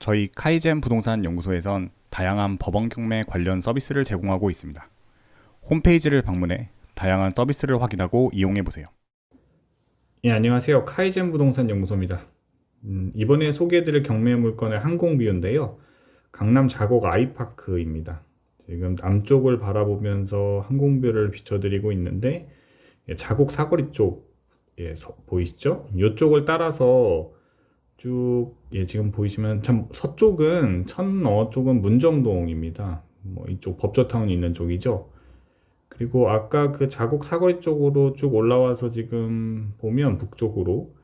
저희 카이젠 부동산 연구소에선 다양한 법원 경매 관련 서비스를 제공하고 있습니다. 홈페이지를 방문해 다양한 서비스를 확인하고 이용해 보세요. 예, 안녕하세요. 카이젠 부동산 연구소입니다. 이번에 소개해드릴 경매 물건은 항공뷰인데요. 강남 자곡 아이파크입니다. 지금 남쪽을 바라보면서 항공뷰를 비춰드리고 있는데, 자곡 사거리 쪽, 보이시죠? 이쪽을 따라서 쭉, 지금 보이시면 참 서쪽은 천너 쪽은 문정동입니다. 뭐 이쪽 법조타운이 있는 쪽이죠. 그리고 아까 그 자곡 사거리 쪽으로 쭉 올라와서 지금 보면 북쪽으로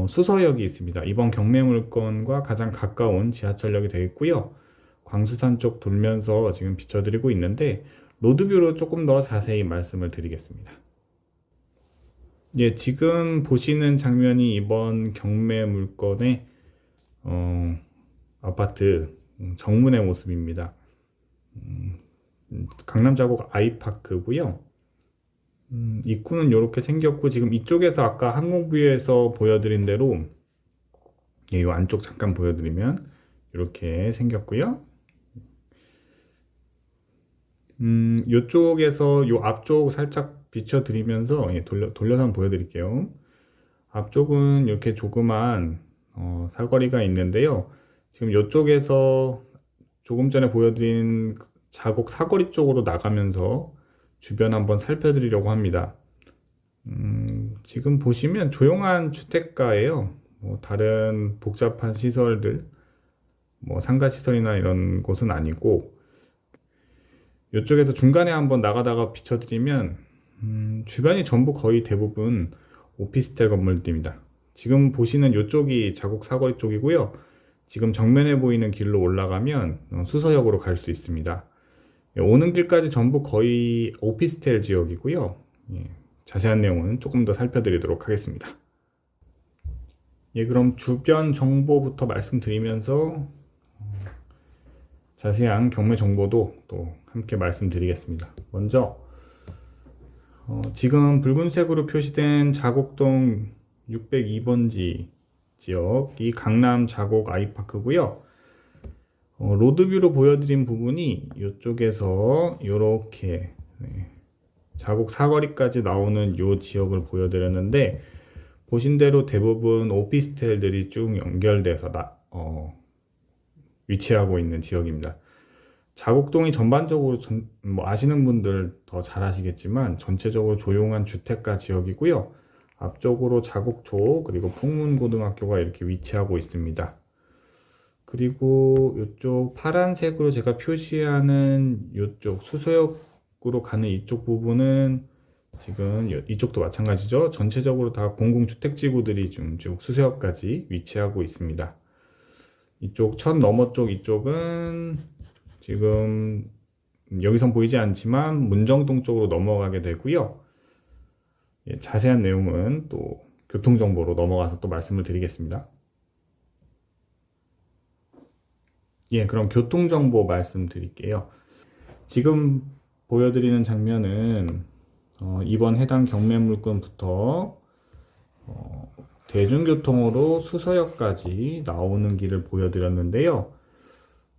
수서역이 있습니다. 이번 경매 물건과 가장 가까운 지하철역이 되어 있고요. 광수산 쪽 돌면서 지금 비춰드리고 있는데 로드뷰로 조금 더 자세히 말씀을 드리겠습니다. 예, 지금 보시는 장면이 이번 경매 물건의 아파트 정문의 모습입니다. 강남 자곡 아이파크고요. 입구는 이렇게 생겼고 지금 이쪽에서 아까 항공뷰에서 보여드린 대로 이 안쪽 잠깐 보여드리면 이렇게 생겼고요. 이쪽에서 요 앞쪽 살짝 비춰드리면서 돌려서 한번 보여드릴게요. 앞쪽은 이렇게 조그만 사거리가 있는데요. 지금 이쪽에서 조금 전에 보여드린 자곡 사거리 쪽으로 나가면서 주변 한번 살펴드리려고 합니다. 지금 보시면 조용한 주택가예요. 뭐 다른 복잡한 시설들, 뭐 상가시설이나 이런 곳은 아니고 이쪽에서 중간에 한번 나가다가 비춰드리면 주변이 전부 거의 대부분 오피스텔 건물들입니다. 지금 보시는 이쪽이 자곡 사거리 쪽이고요. 지금 정면에 보이는 길로 올라가면 수서역으로 갈 수 있습니다. 오는 길까지 전부 거의 오피스텔 지역이고요. 자세한 내용은 조금 더 살펴드리도록 하겠습니다. 그럼 주변 정보부터 말씀드리면서 자세한 경매 정보도 또 함께 말씀드리겠습니다. 먼저 지금 붉은색으로 표시된 자곡동 602번지 지역이 강남 자곡 아이파크고요. 로드뷰로 보여드린 부분이 이쪽에서 이렇게 자곡 사거리까지 나오는 이 지역을 보여드렸는데 보신 대로 대부분 오피스텔들이 쭉 연결돼서 위치하고 있는 지역입니다. 자곡동이 전반적으로 뭐 아시는 분들 더 잘 아시겠지만 전체적으로 조용한 주택가 지역이고요. 앞쪽으로 자곡초 그리고 풍문고등학교가 이렇게 위치하고 있습니다. 그리고 이쪽 파란색으로 제가 표시하는 이쪽 수서역으로 가는 이쪽 부분은 지금 이쪽도 마찬가지죠. 전체적으로 다 공공주택지구들이 좀 쭉 수서역까지 위치하고 있습니다. 이쪽 천 너머 쪽 이쪽은 지금 여기선 보이지 않지만 문정동 쪽으로 넘어가게 되고요. 자세한 내용은 또 교통정보로 넘어가서 또 말씀을 드리겠습니다. 그럼 교통정보 말씀드릴게요. 지금 보여드리는 장면은 이번 해당 경매 물건부터 대중교통으로 수서역까지 나오는 길을 보여드렸는데요.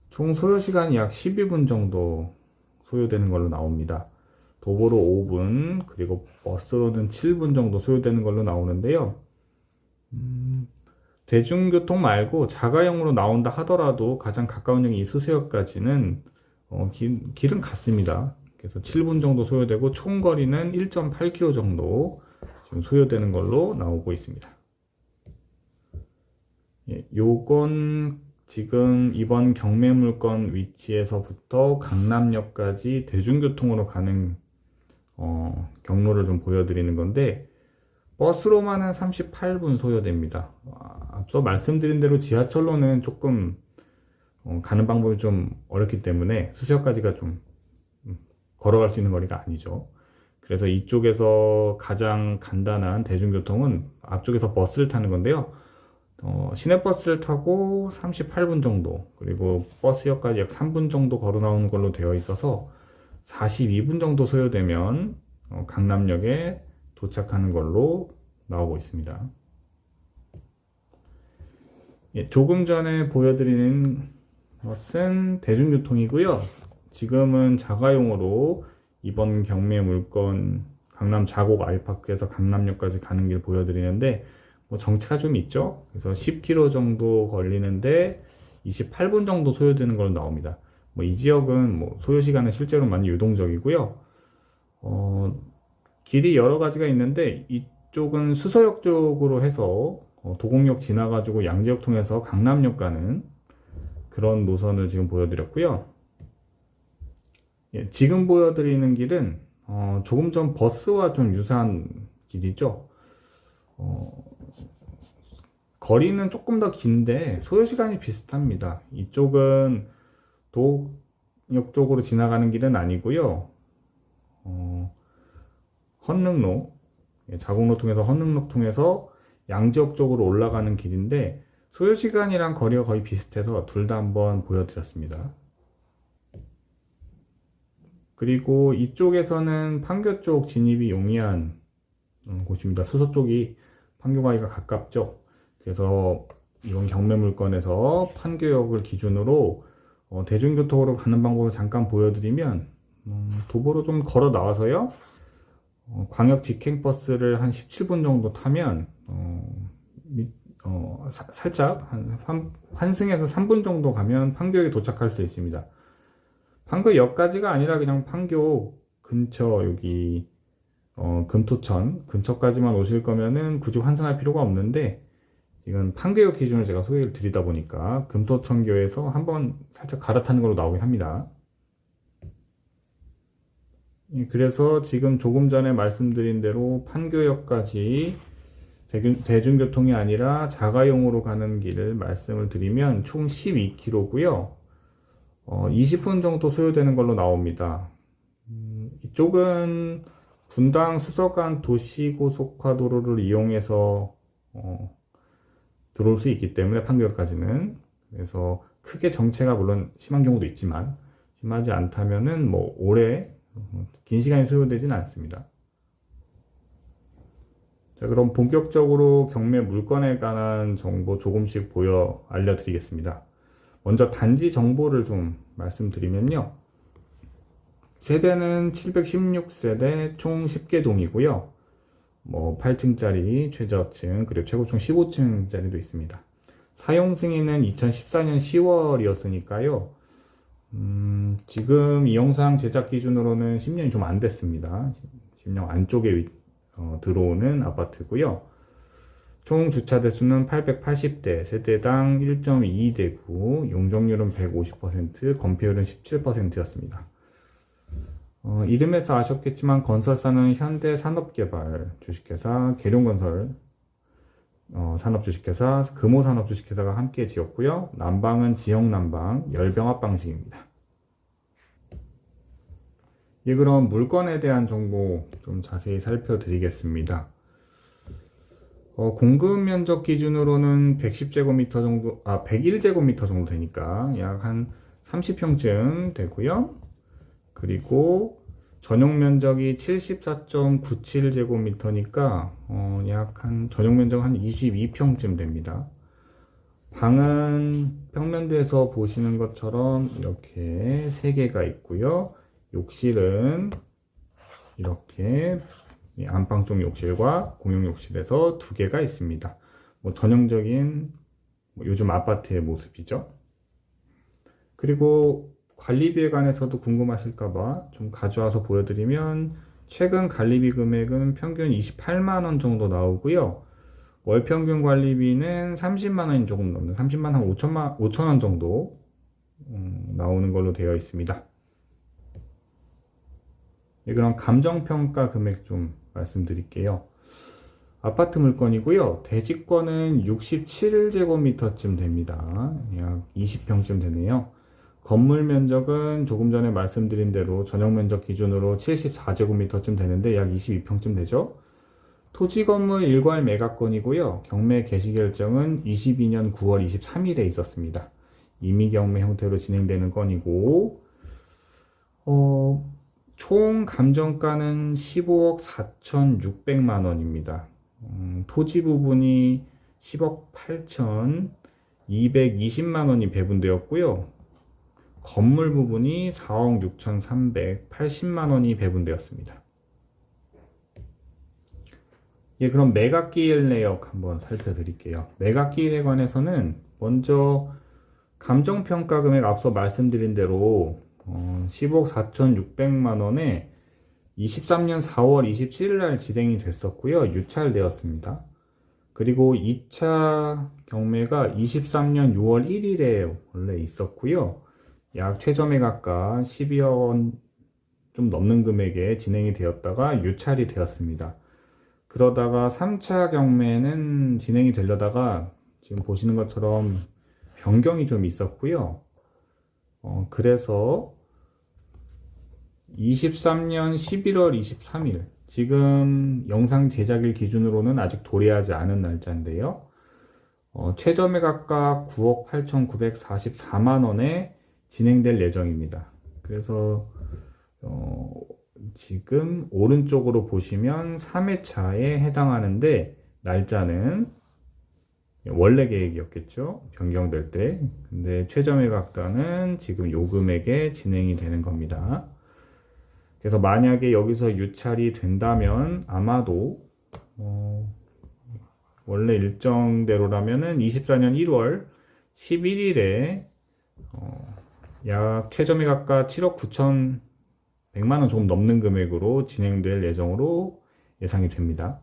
총 소요시간이 약 12분 정도 소요되는 걸로 나옵니다. 도보로 5분, 그리고 버스로는 7분 정도 소요되는 걸로 나오는데요. 대중교통 말고 자가용으로 나온다 하더라도 가장 가까운 역이 이 수서역까지는 길은 같습니다. 그래서 7분 정도 소요되고 총 거리는 1.8km 정도 지금 소요되는 걸로 나오고 있습니다. 요건 지금 이번 경매 물건 위치에서부터 강남역까지 대중교통으로 가는 경로를 좀 보여드리는 건데 버스로만 한 38분 소요됩니다. 앞서 말씀드린 대로 지하철로는 조금 가는 방법이 좀 어렵기 때문에 수서역까지가 좀 걸어갈 수 있는 거리가 아니죠. 그래서 이쪽에서 가장 간단한 대중교통은 앞쪽에서 버스를 타는 건데요. 시내버스를 타고 38분 정도, 그리고 버스역까지 약 3분 정도 걸어 나오는 걸로 되어 있어서 42분 정도 소요되면 강남역에 도착하는 걸로 나오고 있습니다. 조금 전에 보여드리는 것은 대중교통이고요. 지금은 자가용으로 이번 경매 물건 강남 자곡 아이파크에서 강남역까지 가는 길 보여드리는데 뭐 정체가 좀 있죠. 그래서 10km 정도 걸리는데 28분 정도 소요되는 걸로 나옵니다. 뭐 이 지역은 뭐 소요 시간은 실제로 많이 유동적이고요. 길이 여러 가지가 있는데 이쪽은 수서역 쪽으로 해서 도곡역 지나가지고 양지역 통해서 강남역 가는 그런 노선을 지금 보여드렸고요. 지금 보여드리는 길은 조금 전 버스와 좀 유사한 길이죠. 거리는 조금 더 긴데 소요 시간이 비슷합니다. 이쪽은 도곡역 쪽으로 지나가는 길은 아니고요. 헌릉로, 자곡로 통해서 헌릉로 통해서 양지역 쪽으로 올라가는 길인데 소요 시간이랑 거리가 거의 비슷해서 둘 다 한번 보여드렸습니다. 그리고 이쪽에서는 판교 쪽 진입이 용이한 곳입니다. 수서 쪽이 판교 가기가 가깝죠. 그래서 이번 경매 물건에서 판교역을 기준으로 대중교통으로 가는 방법을 잠깐 보여드리면 도보로 좀 걸어 나와서요. 광역 직행버스를 한 17분 정도 타면 살짝 한 환승에서 3분 정도 가면 판교역에 도착할 수 있습니다. 판교역까지가 아니라 그냥 판교 근처 여기 금토천 근처까지만 오실 거면은 굳이 환승할 필요가 없는데 지금 판교역 기준으로 제가 소개를 드리다 보니까 금토천교에서 한번 살짝 갈아타는 걸로 나오긴 합니다. 그래서 지금 조금 전에 말씀드린 대로 판교역까지 대중교통이 아니라 자가용으로 가는 길을 말씀을 드리면 총 12km고요. 20분 정도 소요되는 걸로 나옵니다. 이쪽은 분당 수서간 도시고속화도로를 이용해서 들어올 수 있기 때문에 판교역까지는 그래서 크게 정체가 물론 심한 경우도 있지만 심하지 않다면은 뭐 오래 긴 시간이 소요되진 않습니다. 자, 그럼 본격적으로 경매 물건에 관한 정보 조금씩 알려드리겠습니다. 먼저 단지 정보를 좀 말씀드리면요. 세대는 716세대 총 10개 동이고요. 뭐 8층짜리 최저층 그리고 최고층 15층짜리도 있습니다. 사용 승인은 2014년 10월이었으니까요. 지금 이 영상 제작 기준으로는 10년이 좀 안 됐습니다. 10년 안쪽에 들어오는 아파트고요. 총 주차 대수는 880대, 세대당 1.22대구, 용적률은 150%, 건폐율은 17%였습니다. 이름에서 아셨겠지만 건설사는 현대산업개발 주식회사, 계룡건설 산업주식회사, 금호산업주식회사가 함께 지었고요. 난방은 지역난방, 열병합 방식입니다. 그럼 물건에 대한 정보 좀 자세히 살펴드리겠습니다. 공급 면적 기준으로는 110제곱미터 정도, 101제곱미터 정도 되니까 약 한 30평쯤 되고요. 그리고 전용 면적이 74.97제곱미터니까 약 한 전용 면적 한 22평쯤 됩니다. 방은 평면도에서 보시는 것처럼 이렇게 3개가 있고요. 욕실은 이렇게 안방 쪽 욕실과 공용 욕실에서 2개가 있습니다. 뭐 전형적인 요즘 아파트의 모습이죠. 그리고 관리비에 관해서도 궁금하실까봐 좀 가져와서 보여드리면 최근 관리비 금액은 평균 28만 원 정도 나오고요. 월 평균 관리비는 30만 원이 조금 넘는 30만 한 5천 원 정도 나오는 걸로 되어 있습니다. 그럼 감정평가 금액 좀 말씀드릴게요. 아파트 물건이고요. 대지권은 67제곱미터쯤 됩니다. 약 20평쯤 되네요. 건물 면적은 조금 전에 말씀드린 대로 전용 면적 기준으로 74제곱미터쯤 되는데 약 22평쯤 되죠. 토지 건물 일괄 매각건이고요. 경매 개시 결정은 22년 9월 23일에 있었습니다. 임의 경매 형태로 진행되는 건이고 총 감정가는 15억 4,600만 원입니다. 토지 부분이 10억 8천, 220만 원이 배분되었고요. 건물 부분이 4억 6,380만 원이 배분되었습니다. 예, 그럼 매각기일 내역 한번 살펴드릴게요. 매각기일에 관해서는 먼저 감정평가 금액 앞서 말씀드린 대로 10억 4,600만 원에 23년 4월 27일 날 진행이 됐었고요. 유찰되었습니다. 그리고 2차 경매가 23년 6월 1일에 원래 있었고요. 약 최저 매각가 12억 원 좀 넘는 금액에 진행이 되었다가 유찰이 되었습니다. 그러다가 3차 경매는 진행이 되려다가 지금 보시는 것처럼 변경이 좀 있었고요. 그래서 23년 11월 23일, 지금 영상 제작일 기준으로는 아직 도래하지 않은 날짜인데요. 최저 매각가 9억 8,944만 원에 진행될 예정입니다. 그래서 지금 오른쪽으로 보시면 3회차에 해당하는데 날짜는 원래 계획이었겠죠. 변경될 때. 근데 최저 매각가는 지금 요 금액에 진행이 되는 겁니다. 그래서 만약에 여기서 유찰이 된다면 아마도 원래 일정대로라면은 24년 1월 11일에 약 최저 매각가 7억 9,100만 원 조금 넘는 금액으로 진행될 예정으로 예상이 됩니다.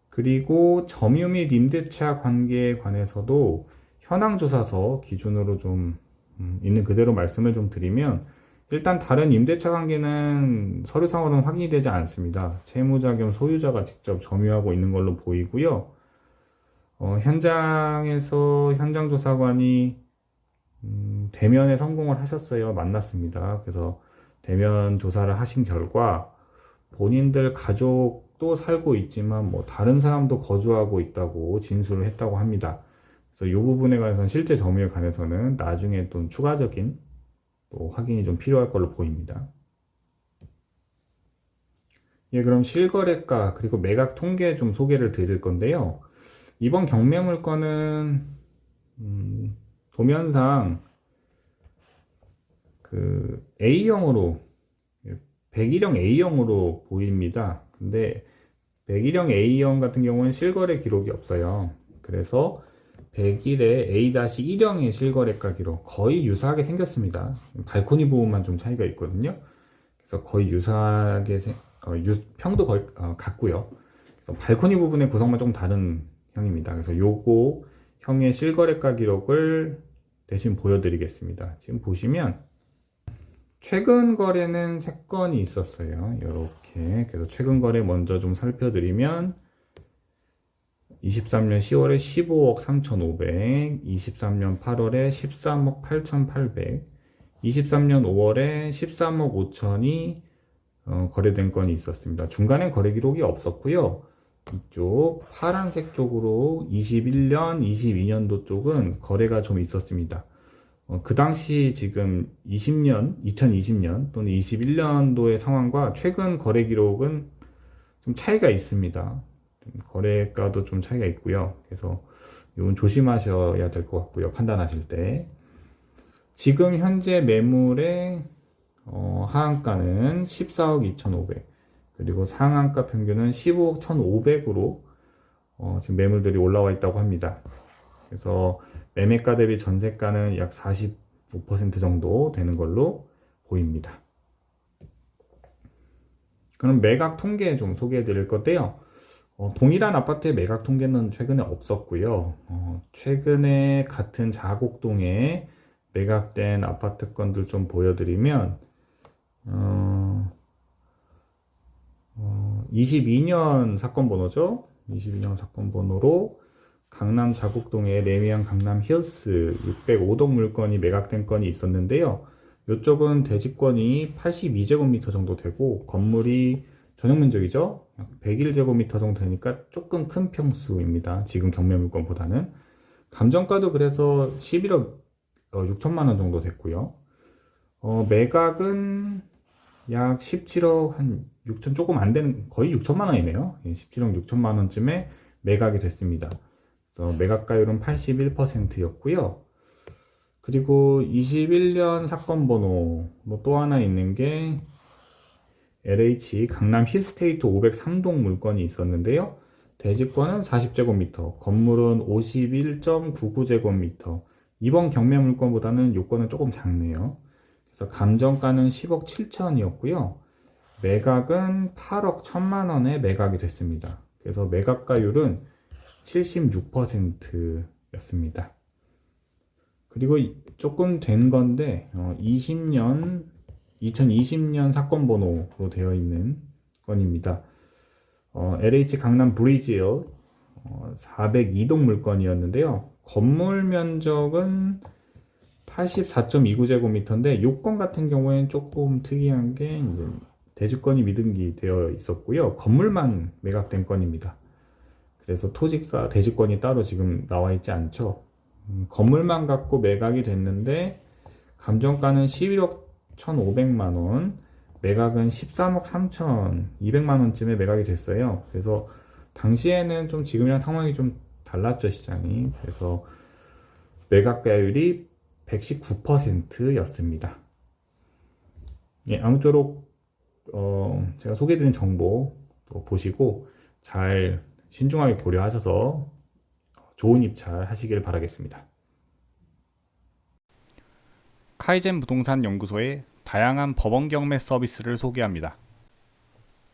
그리고 점유 및 임대차 관계에 관해서도 현황조사서 기준으로 좀 있는 그대로 말씀을 좀 드리면, 일단 다른 임대차 관계는 서류상으로는 확인이 되지 않습니다. 채무자 겸 소유자가 직접 점유하고 있는 걸로 보이고요. 현장에서 현장조사관이 대면에 성공을 하셨어요. 만났습니다. 그래서 대면 조사를 하신 결과 본인들 가족도 살고 있지만 뭐 다른 사람도 거주하고 있다고 진술을 했다고 합니다. 그래서 이 부분에 관해서는 실제 점유에 관해서는 나중에 또 추가적인 또 확인이 좀 필요할 걸로 보입니다. 예, 그럼 실거래가 그리고 매각 통계 좀 소개를 드릴 건데요. 이번 경매 물건은 도면상 그 A형으로 101형 A형으로 보입니다. 근데 101형 A형 같은 경우는 실거래 기록이 없어요. 그래서 101의 A-1형의 실거래가 기록 거의 유사하게 생겼습니다. 발코니 부분만 좀 차이가 있거든요. 그래서 거의 유사하게 평도 거의 같고요. 그래서 발코니 부분의 구성만 좀 다른 형입니다. 그래서 요거 형의 실거래가 기록을 대신 보여드리겠습니다. 지금 보시면 최근 거래는 3건이 있었어요. 이렇게. 그래서 최근 거래 먼저 좀 살펴드리면 23년 10월에 15억 3,500, 23년 8월에 13억 8,800, 23년 5월에 13억 5천이 거래된 건이 있었습니다. 중간에 거래 기록이 없었고요. 이쪽 파란색 쪽으로 21년, 22년도 쪽은 거래가 좀 있었습니다. 그 당시 지금 2020년 또는 21년도의 상황과 최근 거래 기록은 좀 차이가 있습니다. 거래가도 좀 차이가 있고요. 그래서 이건 조심하셔야 될 것 같고요. 판단하실 때. 지금 현재 매물의 하한가는 14억 2,500, 그리고 상한가 평균은 15억 1,500으로 지금 매물들이 올라와 있다고 합니다. 그래서 매매가 대비 전세가는 약 45% 정도 되는 걸로 보입니다. 그럼 매각 통계 좀 소개해 드릴 건데요. 동일한 아파트의 매각 통계는 최근에 없었고요. 최근에 같은 자곡동에 매각된 아파트 건들 좀 보여드리면 22년 사건 번호죠. 22년 사건 번호로 강남 자곡동의 레미안 강남 힐스 605동 물건이 매각된 건이 있었는데요. 이쪽은 대지권이 82제곱미터 정도 되고 건물이 전용 면적이죠. 101제곱미터 정도 되니까 조금 큰 평수입니다. 지금 경매 물건보다는. 감정가도 그래서 11억 6천만 원 정도 됐고요. 매각은 약 17억 한 6천 조금 안 되는 거의 6천만 원이네요. 17억 6천만 원쯤에 매각이 됐습니다. 그래서 매각가율은 81%였고요. 그리고 21년 사건 번호 또 하나 있는 게 LH 강남 힐스테이트 503동 물건이 있었는데요. 대지권은 40제곱미터, 건물은 51.99제곱미터. 이번 경매 물건보다는 요건은 조금 작네요. 그래서 감정가는 10억 7천이었고요. 매각은 8억 1천만 원에 매각이 됐습니다. 그래서 매각가율은 76%였습니다. 그리고 조금 된 건데 2020년 사건 번호로 되어 있는 건입니다. LH 강남 브리지힐 402동 물건이었는데요. 건물 면적은 84.29제곱미터인데 요건 같은 경우에는 조금 특이한 게 이제 대지권이 미등기 되어 있었고요. 건물만 매각된 건입니다. 그래서 토지가 대지권이 따로 지금 나와 있지 않죠. 건물만 갖고 매각이 됐는데 감정가는 11억 1,500만 원, 매각은 13억 3,200만 원쯤에 매각이 됐어요. 그래서 당시에는 좀 지금이랑 상황이 좀 달랐죠, 시장이. 그래서 매각가율이 119%였습니다. 예, 아무쪼록 제가 소개해드린 정보 또 보시고 잘 신중하게 고려하셔서 좋은 입찰 하시길 바라겠습니다. 카이젠 부동산 연구소의 다양한 법원 경매 서비스를 소개합니다.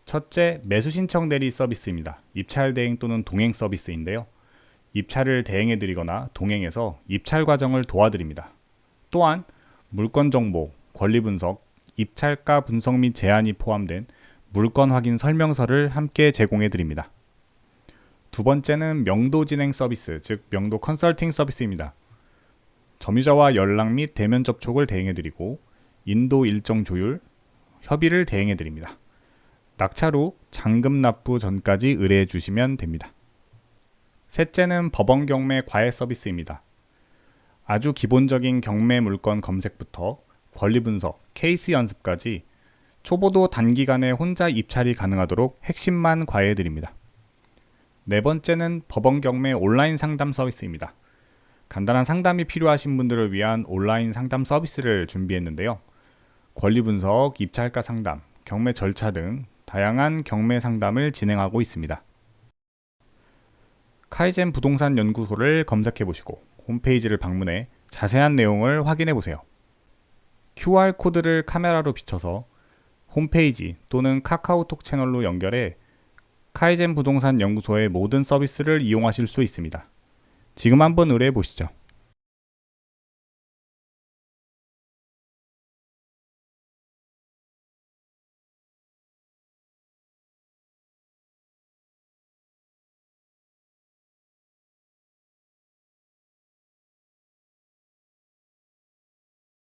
첫째, 매수 신청 대리 서비스입니다. 입찰 대행 또는 동행 서비스인데요. 입찰을 대행해드리거나 동행해서 입찰 과정을 도와드립니다. 또한 물건 정보, 권리 분석, 입찰가 분석 및 제안이 포함된 물건 확인 설명서를 함께 제공해드립니다. 두 번째는 명도 진행 서비스, 즉 명도 컨설팅 서비스입니다. 점유자와 연락 및 대면 접촉을 대행해드리고 인도 일정 조율, 협의를 대행해드립니다. 낙찰 후 잔금 납부 전까지 의뢰해 주시면 됩니다. 셋째는 법원 경매 과외 서비스입니다. 아주 기본적인 경매 물건 검색부터 권리 분석, 케이스 연습까지 초보도 단기간에 혼자 입찰이 가능하도록 핵심만 과외해 드립니다. 네 번째는 법원 경매 온라인 상담 서비스입니다. 간단한 상담이 필요하신 분들을 위한 온라인 상담 서비스를 준비했는데요. 권리 분석, 입찰가 상담, 경매 절차 등 다양한 경매 상담을 진행하고 있습니다. 카이젠 부동산 연구소를 검색해 보시고 홈페이지를 방문해 자세한 내용을 확인해 보세요. QR코드를 카메라로 비춰서 홈페이지 또는 카카오톡 채널로 연결해 카이젠 부동산 연구소의 모든 서비스를 이용하실 수 있습니다. 지금 한번 의뢰해 보시죠.